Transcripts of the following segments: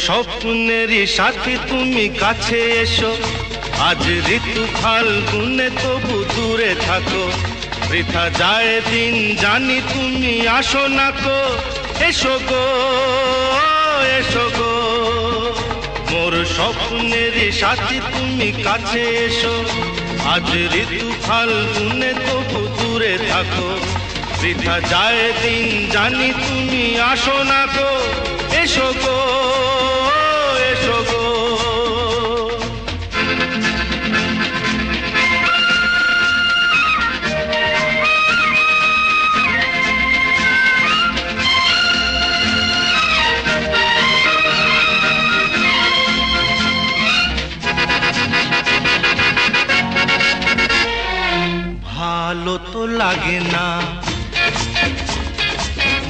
স্বপ্নেরই সাথী তুমি কাছে এসো, আজ ঋতু ফাল্গুনে তবু দূরে থাকো। বৃথা যায় দিন জানি তুমি আসো না কো, এসো গো এসো গো। মোর স্বপ্নেরই সাথী তুমি কাছে এসো, আজ ঋতু ফাল্গুনে তবু দূরে থাকো। বৃথা যায় দিন জানি তুমি আসো না গো, এসো গো এসো গো। ভালো তো লাগে না,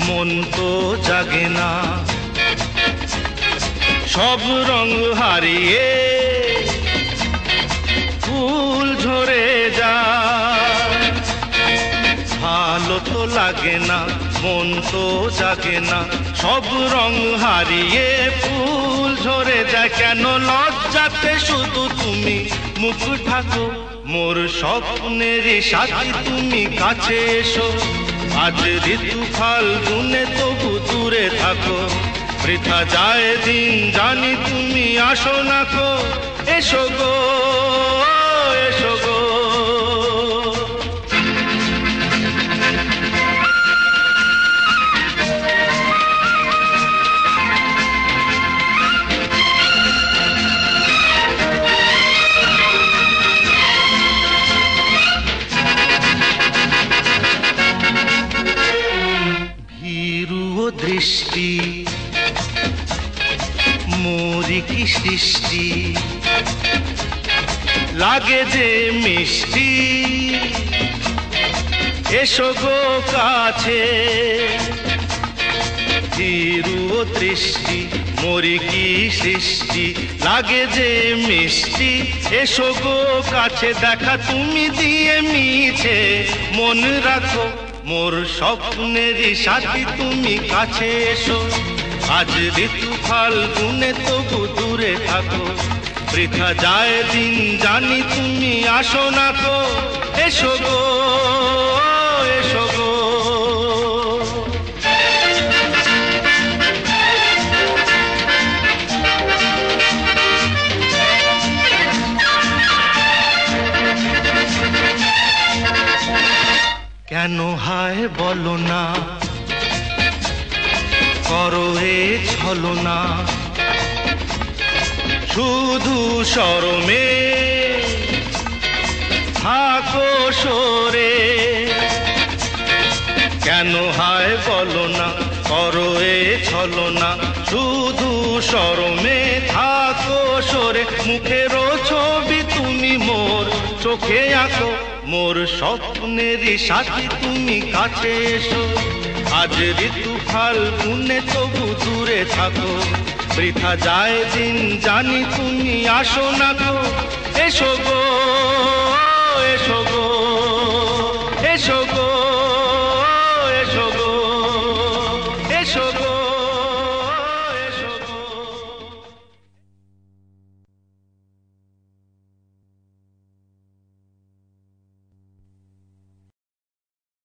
মন তো জাগে না, সব রং হারিয়ে ফুল ঝরে যায়। ভালো তো লাগে না, মন তো জাগে না, সব রং হারিয়ে ফুল ঝরে যায়। কেন লজ্জাতে শুধু তুমি মুখ ঢাকো, মোর স্বপ্নেরই সাথী তুমি কাছে এসো, আজ ঋতু ফাল্গুনে তবু দূরে থাকো। বৃথা যায় দিন জানি তুমি আসো না গো, এসো গো এসো গো। দৃষ্টি মোরি কি সৃষ্টি, লাগে যে মিষ্টি, এসো গো কাছে। ধীরু দৃষ্টি মোরি কি সৃষ্টি, লাগে যে মিষ্টি, এসো গো কাছে। দেখা তুমি দিয়ে মিছে মন রাখো, মোর স্বপ্নেরই সাথী তুমি কাছে এসো, আজ ঋতু ফাল্গুনে তবু দূরে থাকো। বৃথা যায় দিন জানি তুমি আসো না গো, এসো গো এসো গো। কেন হায় বলো না, করো এ ছলনা, শুধু শরমে থাকো সরে। কেন হায় বলো না, করো এ ছলনা, শুধু শরমে থাকো সরে। মুখেরও ছবি তুমি মোর চোখে আঁকো, মোর স্বপ্নেরই সাথী তুমি কাছে এসো, আজ ঋতু ফাল্গুনে তবু দূরে থাকো। বৃথা যায় দিন জানি তুমি আসো না গো, এসো গো এসো গো এসো গো।